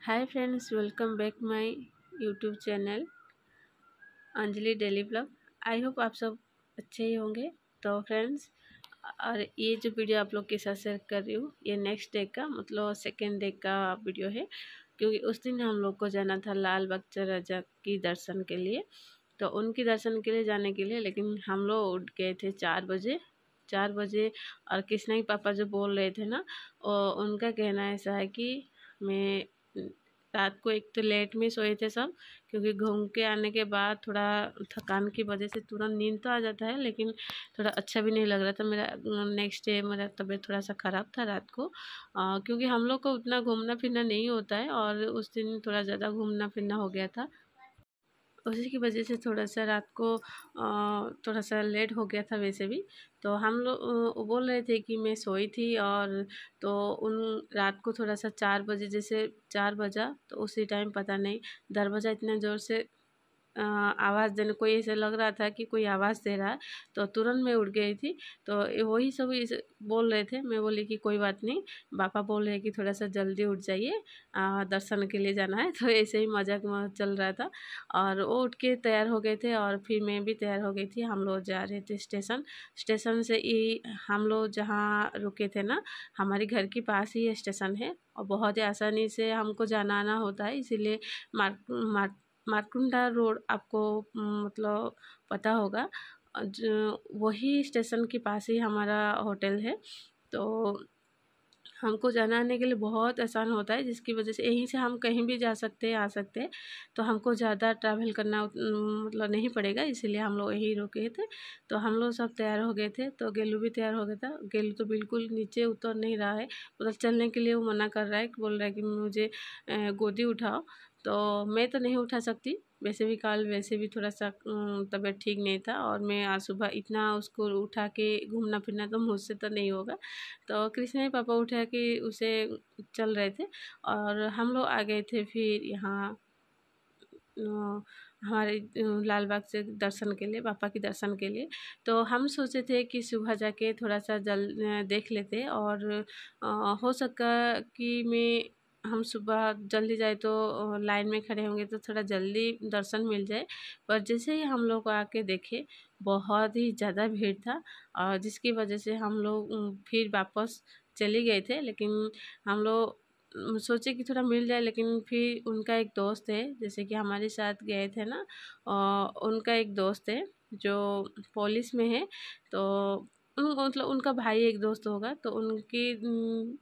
Hi friends, welcome back my YouTube channel Anjali daily blog. I hope आप सब अच्छे ही होंगे। तो फ्रेंड्स, और ये जो वीडियो आप लोग के साथ शेयर कर रही हूँ, ये नेक्स्ट डे का मतलब सेकेंड डे का वीडियो है, क्योंकि उस दिन हम लोग को जाना था लाल बाग राजा की दर्शन के लिए। तो उनकी दर्शन के लिए जाने के लिए लेकिन हम लोग उठ गए थे 4 बजे। और कृष्णा के पापा जो बोल रहे थे ना, उनका कहना ऐसा है कि मैं रात को एक तो लेट में सोए थे सब, क्योंकि घूम के आने के बाद थोड़ा थकान की वजह से तुरंत नींद तो आ जाता है, लेकिन थोड़ा अच्छा भी नहीं लग रहा था मेरा। नेक्स्ट डे मेरा तबीयत थोड़ा सा ख़राब था रात को, क्योंकि हम लोग को उतना घूमना फिरना नहीं होता है और उस दिन थोड़ा ज़्यादा घूमना फिरना हो गया था। उसी की वजह से थोड़ा सा रात को थोड़ा सा लेट हो गया था वैसे भी। तो हम लोग बोल रहे थे कि मैं सोई थी, और तो उन रात को थोड़ा सा 4 बजे, जैसे 4 बजा तो उसी टाइम पता नहीं दरवाज़ा इतना ज़ोर से आवाज़ देने, कोई ऐसे लग रहा था कि कोई आवाज़ दे रहा है। तो तुरंत मैं उठ गई थी। तो वही सब इसे बोल रहे थे, मैं बोली कि कोई बात नहीं, पापा बोल रहे हैं कि थोड़ा सा जल्दी उठ जाइए, दर्शन के लिए जाना है। तो ऐसे ही मजाक में चल रहा था। और वो उठ के तैयार हो गए थे और फिर मैं भी तैयार हो गई थी। हम लोग जा रहे थे स्टेशन से ही। हम लोग जहाँ रुके थे ना, हमारे घर के पास ही स्टेशन है और बहुत ही आसानी से हमको जाना आना होता है। इसीलिए मारकुंडा रोड आपको मतलब पता होगा, जो वही स्टेशन के पास ही हमारा होटल है। तो हमको जाना आने के लिए बहुत आसान होता है, जिसकी वजह से यहीं से हम कहीं भी जा सकते हैं, आ सकते हैं। तो हमको ज़्यादा ट्रैवल करना मतलब नहीं पड़ेगा, इसीलिए हम लोग यहीं रुके थे। तो हम लोग सब तैयार हो गए थे। तो गेलू भी तैयार हो गया था। गेलू तो बिल्कुल नीचे उतर नहीं रहा है, मतलब चलने के लिए वो मना कर रहा है, बोल रहा है कि मुझे गोदी उठाओ। तो मैं तो नहीं उठा सकती, वैसे भी कल वैसे भी थोड़ा सा तबीयत ठीक नहीं था, और मैं आज सुबह इतना उसको उठा के घूमना फिरना तो मुझसे तो नहीं होगा। तो कृष्णा ही पापा उठा के उसे चल रहे थे, और हम लोग आ गए थे फिर यहाँ हमारे लाल बाग से दर्शन के लिए, पापा के दर्शन के लिए। तो हम सोचे थे कि सुबह जाके थोड़ा सा देख लेते, और हो सका कि हम सुबह जल्दी जाए तो लाइन में खड़े होंगे तो थोड़ा जल्दी दर्शन मिल जाए। पर जैसे ही हम लोग आके देखे, बहुत ही ज़्यादा भीड़ था, और जिसकी वजह से हम लोग फिर वापस चले गए थे। लेकिन हम लोग सोचे कि थोड़ा मिल जाए, लेकिन फिर उनका एक दोस्त है, जैसे कि हमारे साथ गए थे ना, उनका एक दोस्त है जो पुलिस में है। तो मतलब उनका भाई एक दोस्त होगा, तो उनकी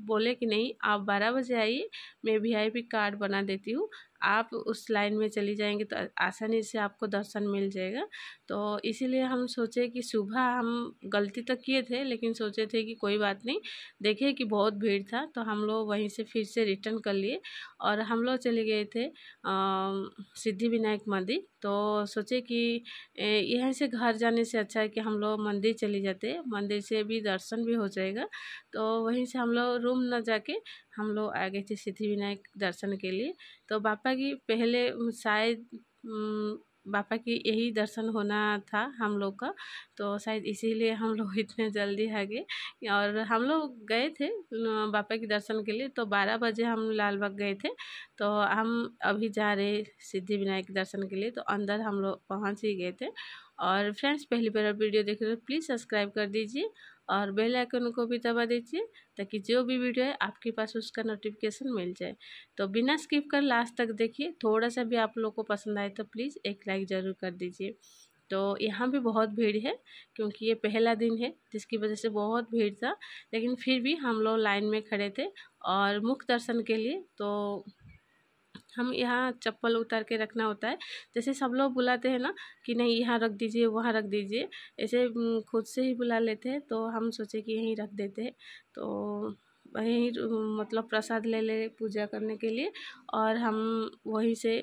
बोले कि नहीं, आप 12 बजे आइए, मैं वीआईपी कार्ड बना देती हूँ, आप उस लाइन में चली जाएंगे तो आसानी से आपको दर्शन मिल जाएगा। तो इसीलिए हम सोचे कि सुबह हम गलती तो किए थे, लेकिन सोचे थे कि कोई बात नहीं, देखे कि बहुत भीड़ था, तो हम लोग वहीं से फिर से रिटर्न कर लिए। और हम लोग चले गए थे सिद्धि विनायक मंदिर। तो सोचे कि यहाँ से घर जाने से अच्छा है कि हम लोग मंदिर चले जाते, मंदिर से भी दर्शन भी हो जाएगा। तो वहीं से हम लोग रूम न जाके हम लोग आ गए थे सिद्धि विनायक दर्शन के लिए। तो पापा की पहले शायद पापा की यही दर्शन होना था हम लोग का, तो शायद इसीलिए हम लोग इतने जल्दी आ गए। और हम लोग गए थे पापा के दर्शन के लिए, तो 12 बजे हम लाल बाग गए थे। तो हम अभी जा रहे सिद्धि विनायक दर्शन के लिए, तो अंदर हम लोग पहुँच ही गए थे। और फ्रेंड्स, पहली बार वीडियो देख रहे हो प्लीज़ सब्सक्राइब कर दीजिए और बेल आइकन को भी दबा दीजिए, ताकि जो भी वीडियो है आपके पास उसका नोटिफिकेशन मिल जाए। तो बिना स्किप कर लास्ट तक देखिए। थोड़ा सा भी आप लोग को पसंद आए तो प्लीज़ एक लाइक ज़रूर कर दीजिए। तो यहाँ भी बहुत भीड़ है, क्योंकि ये पहला दिन है, जिसकी वजह से बहुत भीड़ था। लेकिन फिर भी हम लोग लाइन में खड़े थे और मुख्य दर्शन के लिए। तो हम यहाँ चप्पल उतार के रखना होता है, जैसे सब लोग बुलाते हैं ना कि नहीं यहाँ रख दीजिए, वहाँ रख दीजिए, ऐसे खुद से ही बुला लेते हैं। तो हम सोचे कि यहीं रख देते हैं। तो वहीं मतलब प्रसाद ले ले पूजा करने के लिए, और हम वहीं से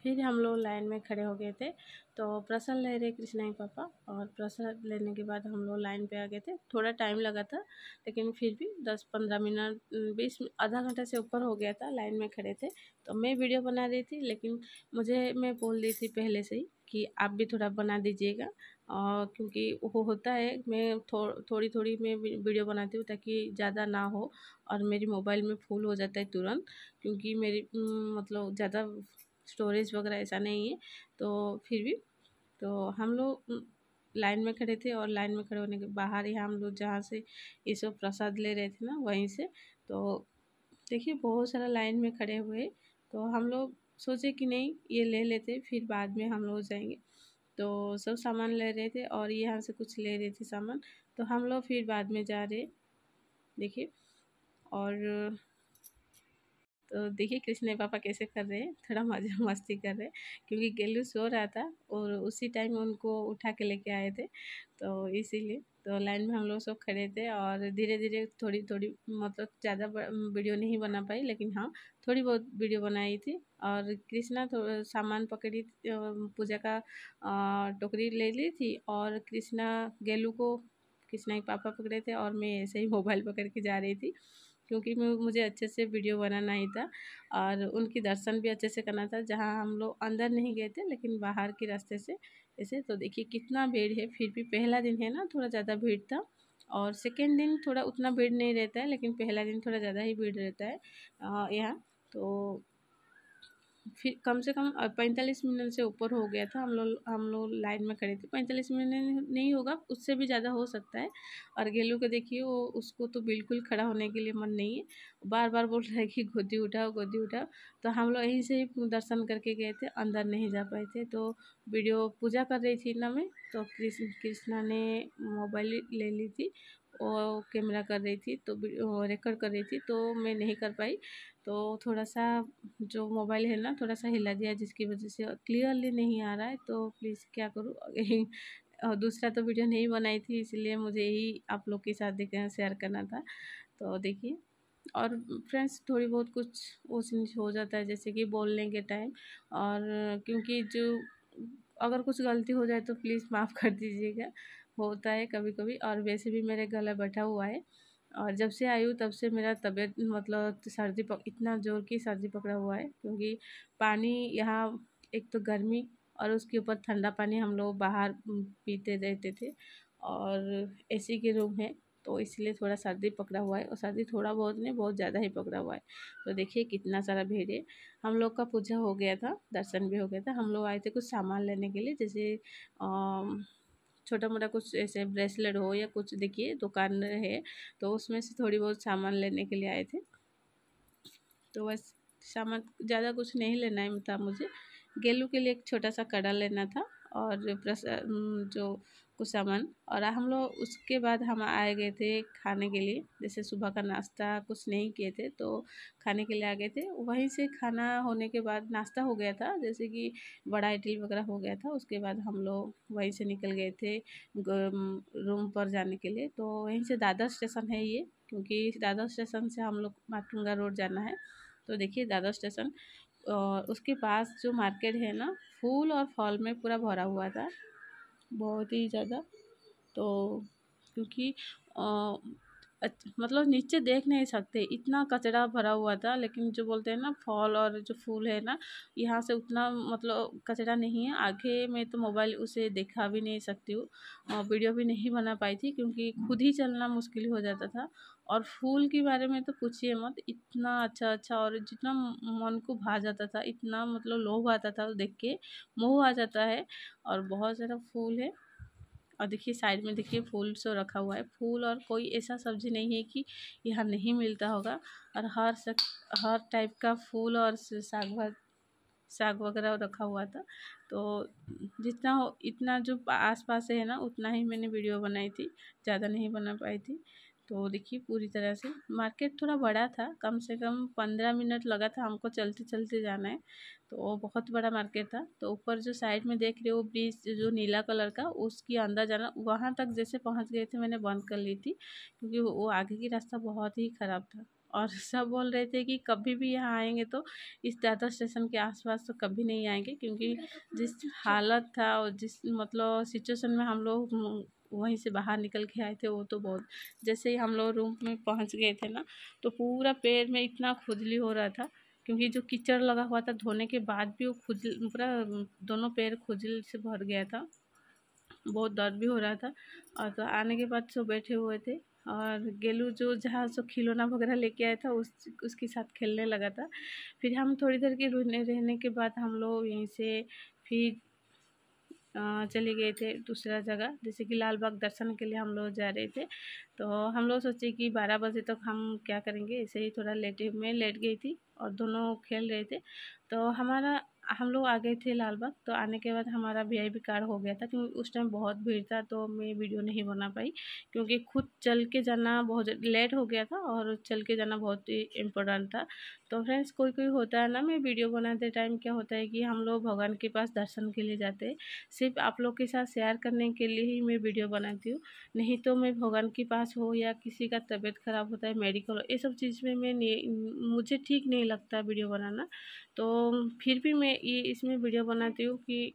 फिर हम लोग लाइन में खड़े हो गए थे। तो प्रसाद ले रहे कृष्णा ही पापा, और प्रसाद लेने के बाद हम लोग लाइन पे आ गए थे। थोड़ा टाइम लगा था, लेकिन फिर भी 10-15 मिनट 20 आधा घंटा से ऊपर हो गया था लाइन में खड़े थे। तो मैं वीडियो बना रही थी, लेकिन मैं बोल रही थी पहले से ही कि आप भी थोड़ा बना दीजिएगा, क्योंकि वो होता है, मैं थोड़ी थोड़ी मैं वीडियो बनाती हूँ ताकि ज़्यादा ना हो, और मेरी मोबाइल में फुल हो जाता है तुरंत, क्योंकि मेरी मतलब ज़्यादा स्टोरेज वगैरह ऐसा नहीं है। तो फिर भी तो हम लोग लाइन में खड़े थे, और लाइन में खड़े होने के बाहर ही हम लोग जहाँ से ये सब प्रसाद ले रहे थे ना, वहीं से तो देखिए बहुत सारा लाइन में खड़े हुए। तो हम लोग सोचे कि नहीं ये ले लेते, फिर बाद में हम लोग जाएंगे। तो सब सामान ले रहे थे, और यहाँ से कुछ ले रहे थे सामान, तो हम लोग फिर बाद में जा रहे देखिए। और तो देखिए कृष्ण पापा कैसे कर रहे हैं, थोड़ा मजा मस्ती कर रहे हैं, क्योंकि गेलू सो रहा था और उसी टाइम उनको उठा के लेके आए थे, तो इसीलिए तो लाइन में हम लोग सब खड़े थे। और धीरे धीरे थोड़ी थोड़ी मतलब ज़्यादा वीडियो नहीं बना पाई, लेकिन हाँ थोड़ी बहुत वीडियो बनाई थी। और कृष्णा थोड़ा सामान पकड़ी, पूजा का टोकरी ले ली थी, और कृष्णा गेलू को कृष्णा के पापा पकड़े थे, और मैं ऐसे ही मोबाइल पकड़ के जा रही थी, क्योंकि मुझे अच्छे से वीडियो बनाना ही था, और उनकी दर्शन भी अच्छे से करना था। जहाँ हम लोग अंदर नहीं गए थे, लेकिन बाहर के रास्ते से ऐसे। तो देखिए कितना भीड़ है, फिर भी पहला दिन है ना, थोड़ा ज़्यादा भीड़ था। और सेकेंड दिन थोड़ा उतना भीड़ नहीं रहता है, लेकिन पहला दिन थोड़ा ज़्यादा ही भीड़ रहता है यहाँ। तो फिर कम से कम 45 मिनट से ऊपर हो गया था, हम लोग लाइन में खड़े थे। 45 मिनट नहीं होगा, उससे भी ज़्यादा हो सकता है। और गेलू को देखिए, वो उसको तो बिल्कुल खड़ा होने के लिए मन नहीं है, बार बार बोल रहा है कि गोदी उठाओ गोदी उठाओ। तो हम लोग यहीं से ही दर्शन करके गए थे, अंदर नहीं जा पाए थे। तो वीडियो पूजा कर रही थी ना मैं, तो कृष्णा ने मोबाइल ले ली थी, वो कैमरा कर रही थी, तो रिकॉर्ड कर रही थी, तो मैं नहीं कर पाई। तो थोड़ा सा जो मोबाइल है ना, थोड़ा सा हिला दिया, जिसकी वजह से क्लियरली नहीं आ रहा है। तो प्लीज़ क्या करूँ और दूसरा तो वीडियो नहीं बनाई थी, इसलिए मुझे यही आप लोग के साथ शेयर करना था। तो देखिए, और फ्रेंड्स थोड़ी बहुत कुछ वो चीज़ हो जाता है, जैसे कि बोलने के टाइम। और क्योंकि जो अगर कुछ गलती हो जाए तो प्लीज़ माफ़ कर दीजिएगा, होता है कभी कभी। और वैसे भी मेरे गला बैठा हुआ है, और जब से आई हूँ तब से मेरा तबीयत मतलब इतना ज़ोर की सर्दी पकड़ा हुआ है, क्योंकि पानी यहाँ एक तो गर्मी, और उसके ऊपर ठंडा पानी हम लोग बाहर पीते रहते थे, और एसी के रूम है, तो इसलिए थोड़ा सर्दी पकड़ा हुआ है। और सर्दी थोड़ा बहुत नहीं, बहुत ज़्यादा ही पकड़ा हुआ है। तो देखिए कितना सारा भीड़ है। हम लोग का पूजा हो गया था, दर्शन भी हो गया था। हम लोग आए थे कुछ सामान लेने के लिए, जैसे छोटा मोटा कुछ ऐसे ब्रेसलेट हो या कुछ, देखिए दुकान है, तो उसमें से थोड़ी बहुत सामान लेने के लिए आए थे। तो बस सामान ज़्यादा कुछ नहीं लेना है था मुझे। गेलू के लिए एक छोटा सा कड़ा लेना था, और जो कुछ सामान। और हम लोग उसके बाद हम आए गए थे खाने के लिए, जैसे सुबह का नाश्ता कुछ नहीं किए थे, तो खाने के लिए आ गए थे। वहीं से खाना होने के बाद नाश्ता हो गया था, जैसे कि बड़ा इडली वगैरह हो गया था। उसके बाद हम लोग वहीं से निकल गए थे रूम पर जाने के लिए। तो वहीं से दादर स्टेशन है ये, क्योंकि दादर स्टेशन से हम लोग माटुंगा रोड जाना है। तो देखिए दादर स्टेशन, और उसके पास जो मार्केट है ना, फूल और फल में पूरा भरा हुआ था, बहुत ही ज़्यादा। तो क्योंकि मतलब नीचे देख नहीं सकते, इतना कचरा भरा हुआ था। लेकिन जो बोलते हैं ना, फल और जो फूल है ना, यहाँ से उतना मतलब कचरा नहीं है। आगे में तो मोबाइल उसे देखा भी नहीं सकती हूँ, वीडियो भी नहीं बना पाई थी, क्योंकि खुद ही चलना मुश्किल हो जाता था। और फूल के बारे में तो पूछिए मत, इतना अच्छा अच्छा, और जितना मन को भा जाता था, इतना मतलब लोभ आता था देख के, मोह आ जाता है। और बहुत सारा फूल है, और देखिए साइड में देखिए फूल सो रखा हुआ है। फूल और कोई ऐसा सब्जी नहीं है कि यहाँ नहीं मिलता होगा, और हर टाइप का फूल और साग वगैरह रखा हुआ था। तो जितना हो इतना जो आस पास है ना, उतना ही मैंने वीडियो बनाई थी, ज़्यादा नहीं बना पाई थी। तो देखिए पूरी तरह से मार्केट थोड़ा बड़ा था, कम से कम 15 मिनट लगा था हमको चलते चलते जाना है। तो वो बहुत बड़ा मार्केट था। तो ऊपर जो साइड में देख रहे हो ब्रिज, जो नीला कलर का, उसके अंदर जाना, वहाँ तक जैसे पहुँच गए थे मैंने बंद कर ली थी, क्योंकि वो आगे की रास्ता बहुत ही ख़राब था। और सब बोल रहे थे कि कभी भी यहाँ आएंगे तो इस दादर स्टेशन के आसपास तो कभी नहीं आएंगे, क्योंकि जिस हालत था और जिस मतलब सिचुएशन में हम लोग वहीं से बाहर निकल के आए थे, वो तो बहुत। जैसे ही हम लोग रूम में पहुंच गए थे ना, तो पूरा पैर में इतना खुजली हो रहा था, क्योंकि जो कीचड़ लगा हुआ था धोने के बाद भी वो खुजल, पूरा दोनों पैर खुजल से भर गया था। बहुत दर्द भी हो रहा था। और तो आने के बाद सब बैठे हुए थे और गेलू जो जहाँ सब खिलौना वगैरह लेके आया था उसके साथ खेलने लगा था। फिर हम थोड़ी देर के रहने के बाद हम लोग यहीं से फिर चले गए थे दूसरा जगह, जैसे कि लाल बाग दर्शन के लिए हम लोग जा रहे थे। तो हम लोग सोचे कि 12 बजे तक हम क्या करेंगे, ऐसे ही थोड़ा मैं लेट गई थी और दोनों खेल रहे थे। तो हम लोग आ गए थे लाल बाग। तो आने के बाद हमारा वीआईपी कार्ड हो गया था, क्योंकि उस टाइम बहुत भीड़ था तो मैं वीडियो नहीं बना पाई, क्योंकि खुद चल के जाना बहुत लेट हो गया था और चल के जाना बहुत ही इम्पोर्टेंट था। तो फ्रेंड्स, कोई कोई होता है ना, मैं वीडियो बनाते टाइम क्या होता है कि हम लोग भगवान के पास दर्शन के लिए जाते हैं, सिर्फ आप लोग के साथ शेयर करने के लिए ही मैं वीडियो बनाती हूँ। नहीं तो मैं भगवान के पास हो या किसी का तबीयत ख़राब होता है, मेडिकल, ये सब चीज़ में मैं नहीं, मुझे ठीक नहीं लगता वीडियो बनाना। तो फिर भी मैं ये इसमें वीडियो बनाती हूँ कि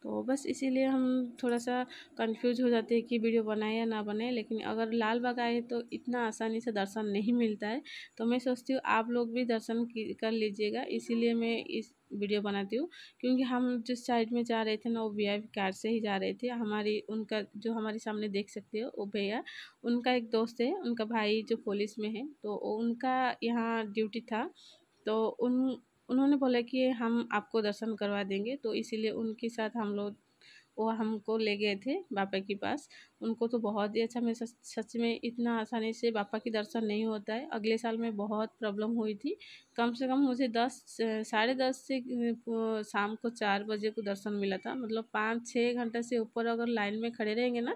तो बस इसीलिए हम थोड़ा सा कंफ्यूज हो जाते हैं कि वीडियो बनाए या ना बनाए। लेकिन अगर लाल बाग आए तो इतना आसानी से दर्शन नहीं मिलता है, तो मैं सोचती हूँ आप लोग भी दर्शन कर लीजिएगा, इसीलिए मैं इस वीडियो बनाती हूँ। क्योंकि हम जिस साइड में जा रहे थे ना, वो वीआईपी कार से ही जा रहे थे। हमारी उनका जो हमारे सामने देख सकते हो वो भैया, उनका एक दोस्त है, उनका भाई जो पुलिस में है, तो उनका यहाँ ड्यूटी था। तो उन्होंने बोला कि हम आपको दर्शन करवा देंगे, तो इसीलिए उनके साथ हम लोग वो हमको ले गए थे बाबा के पास। उनको तो बहुत ही अच्छा, मैं सच में इतना आसानी से बाबा की दर्शन नहीं होता है। अगले साल में बहुत प्रॉब्लम हुई थी, कम से कम मुझे 10 साढ़े 10 से शाम को 4 बजे को दर्शन मिला था। मतलब 5-6 घंटे से ऊपर अगर लाइन में खड़े रहेंगे ना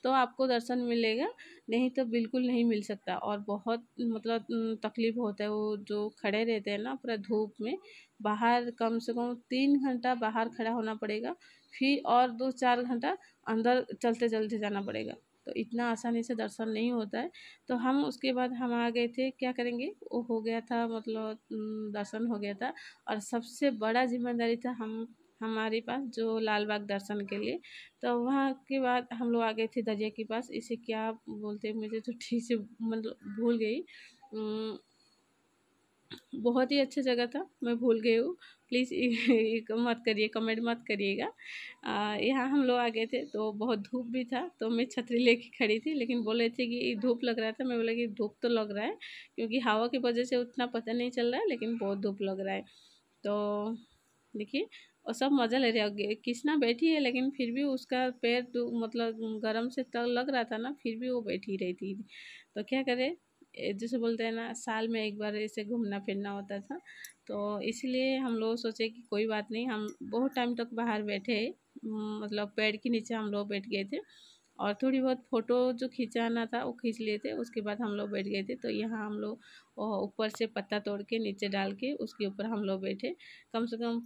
तो आपको दर्शन मिलेगा, नहीं तो बिल्कुल नहीं मिल सकता। और बहुत मतलब तकलीफ होता है, वो जो खड़े रहते हैं ना पूरा धूप में, बाहर कम से कम 3 घंटा बाहर खड़ा होना पड़ेगा, फिर और 2-4 घंटा अंदर चलते चलते जाना पड़ेगा। तो इतना आसानी से दर्शन नहीं होता है। तो हम उसके बाद हम आ गए थे, क्या करेंगे, वो हो गया था, मतलब दर्शन हो गया था। और सबसे बड़ा जिम्मेदारी था हमारे पास जो लाल बाग दर्शन के लिए। तो वहाँ के बाद हम लोग आ गए थे दरिया के पास, इसे क्या बोलते हैं मुझे तो ठीक से मतलब भूल गई। बहुत ही अच्छा जगह था, मैं भूल गई हूँ। प्लीज़ मत करिए, कमेंट मत करिएगा। यहाँ हम लोग आ गए थे तो बहुत धूप भी था, तो मैं छतरी लेके खड़ी थी, लेकिन बोल रहे थे कि धूप लग रहा था। मैं बोला कि धूप तो लग रहा है, क्योंकि हवा की वजह से उतना पता नहीं चल रहा है, लेकिन बहुत धूप लग रहा है। तो देखिए, और सब मज़ा ले रहे हैं। कृष्णा बैठी है, लेकिन फिर भी उसका पैर मतलब गर्म से तक लग रहा था ना, फिर भी वो बैठी रही थी। तो क्या करे, जैसे बोलते हैं ना, साल में एक बार ऐसे घूमना फिरना होता था। तो इसलिए हम लोग सोचे कि कोई बात नहीं, हम बहुत टाइम तक बाहर बैठे, मतलब पेड़ के नीचे हम लोग बैठ गए थे और थोड़ी बहुत फ़ोटो जो खिंचाना था वो खींच लिए थे। उसके बाद हम लोग बैठ गए थे। तो यहाँ हम लोग ऊपर से पत्ता तोड़ के नीचे डाल के उसके ऊपर हम लोग बैठे। कम से कम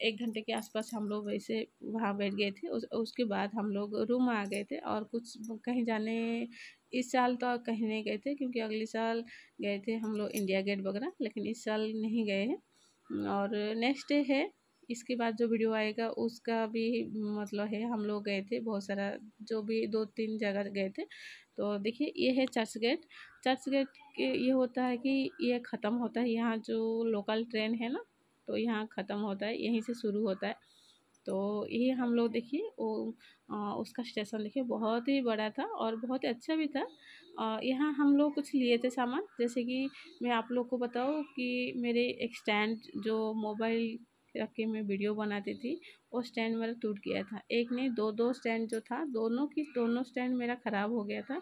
1 घंटे के आसपास हम लोग वैसे वहाँ बैठ गए थे। उसके बाद हम लोग रूम आ गए थे और कुछ कहीं जाने, इस साल तो कहीं नहीं गए थे, क्योंकि अगले साल गए थे हम लोग इंडिया गेट वगैरह, लेकिन इस साल नहीं गए हैं। और नेक्स्ट डे है, इसके बाद जो वीडियो आएगा उसका भी मतलब है, हम लोग गए थे बहुत सारा, जो भी 2-3 जगह गए थे। तो देखिए, ये है चर्च गेट। चर्च गेट के ये होता है कि ये ख़त्म होता है, यहाँ जो लोकल ट्रेन है ना, तो यहाँ ख़त्म होता है, यहीं से शुरू होता है। तो ये हम लोग देखिए वो उसका स्टेशन देखिए बहुत ही बड़ा था और बहुत ही अच्छा भी था। यहाँ हम लोग कुछ लिए थे सामान, जैसे कि मैं आप लोग को बताऊँ कि मेरे एक स्टैंड जो मोबाइल रख के मैं वीडियो बनाती थी, वो स्टैंड मेरा टूट गया था। एक नहीं, दो स्टैंड जो था, दोनों स्टैंड मेरा ख़राब हो गया था,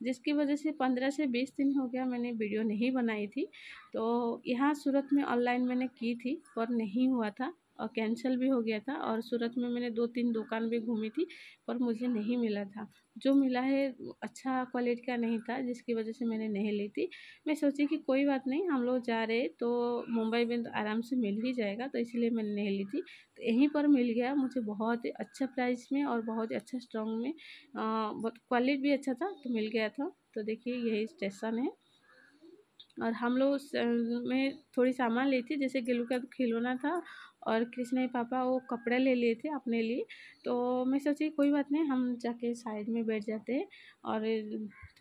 जिसकी वजह से 15 से 20 दिन हो गया मैंने वीडियो नहीं बनाई थी। तो यहाँ सूरत में ऑनलाइन मैंने की थी पर नहीं हुआ था और कैंसिल भी हो गया था। और सूरत में मैंने 2-3 दुकान भी घूमी थी पर मुझे नहीं मिला था। जो मिला है अच्छा क्वालिटी का नहीं था, जिसकी वजह से मैंने नहीं ली थी। मैं सोची कि कोई बात नहीं, हम लोग जा रहे तो मुंबई में तो आराम से मिल ही जाएगा, तो इसलिए मैंने नहीं ली थी। तो यहीं पर मिल गया मुझे बहुत ही अच्छा प्राइस में और बहुत ही अच्छा स्ट्रॉन्ग में, बहुत क्वालिटी भी अच्छा था, तो मिल गया था। तो देखिए, यही स्टेशन है। और हम लोग मैं थोड़ी सामान ली थी, जैसे गिलू का खिलौना था और कृष्णा के पापा वो कपड़े ले लिए थे अपने लिए। तो मैं सोची कोई बात नहीं, हम जाके साइड में बैठ जाते हैं और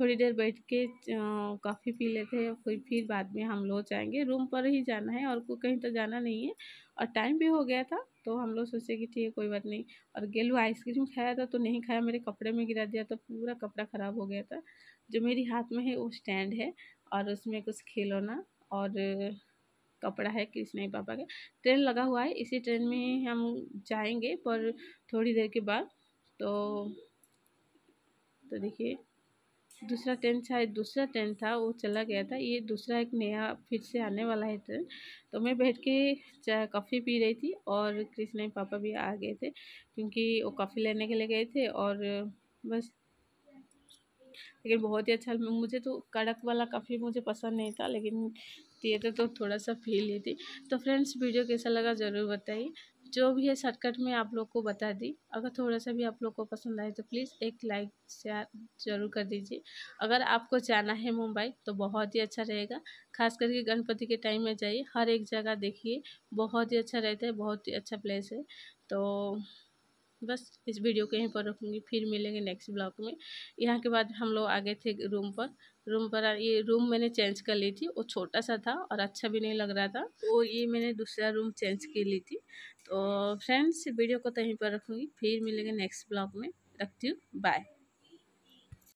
थोड़ी देर बैठ के कॉफ़ी पी लेते हैं, फिर बाद में हम लोग जाएंगे, रूम पर ही जाना है और कहीं तो जाना नहीं है। और टाइम भी हो गया था तो हम लोग सोचे कि ठीक है कोई बात नहीं। और गेलू आइसक्रीम खाया था तो नहीं खाया, मेरे कपड़े में गिरा दिया तो पूरा कपड़ा ख़राब हो गया था। जो मेरी हाथ में है वो स्टैंड है और उसमें कुछ खिलौना और कपड़ा है कृष्णा के पापा का। ट्रेन लगा हुआ है, इसी ट्रेन में हम जाएंगे पर थोड़ी देर के बाद। तो देखिए दूसरा ट्रेन, शायद दूसरा ट्रेन था वो चला गया था, ये दूसरा एक नया फिर से आने वाला है ट्रेन। तो मैं बैठ के चाय कॉफ़ी पी रही थी और कृष्णा के पापा भी आ गए थे क्योंकि वो कॉफ़ी लेने के लिए गए थे। और बस, लेकिन बहुत ही अच्छा, मुझे तो कड़क वाला कॉफ़ी मुझे पसंद नहीं था, लेकिन ये तो थोड़ा सा पी ली थी। तो फ्रेंड्स वीडियो कैसा लगा ज़रूर बताइए। जो भी है शॉर्टकट में आप लोग को बता दी। अगर थोड़ा सा भी आप लोग को पसंद आए तो प्लीज़ एक लाइक शेयर ज़रूर कर दीजिए। अगर आपको जाना है मुंबई तो बहुत ही अच्छा रहेगा, खास करके गणपति के टाइम में जाइए, हर एक जगह देखिए, बहुत ही अच्छा रहता है, बहुत ही अच्छा प्लेस है। तो बस इस वीडियो को यहीं पर रखूँगी, फिर मिलेंगे नेक्स्ट ब्लॉग में। यहाँ के बाद हम लोग आ गए थे रूम पर ये रूम मैंने चेंज कर ली थी, वो छोटा सा था और अच्छा भी नहीं लग रहा था, वो ये मैंने दूसरा रूम चेंज कर ली थी। तो फ्रेंड्स वीडियो को तो यहीं पर रखूँगी, फिर मिलेंगे नेक्स्ट ब्लॉग में। रखती हूँ, बाय।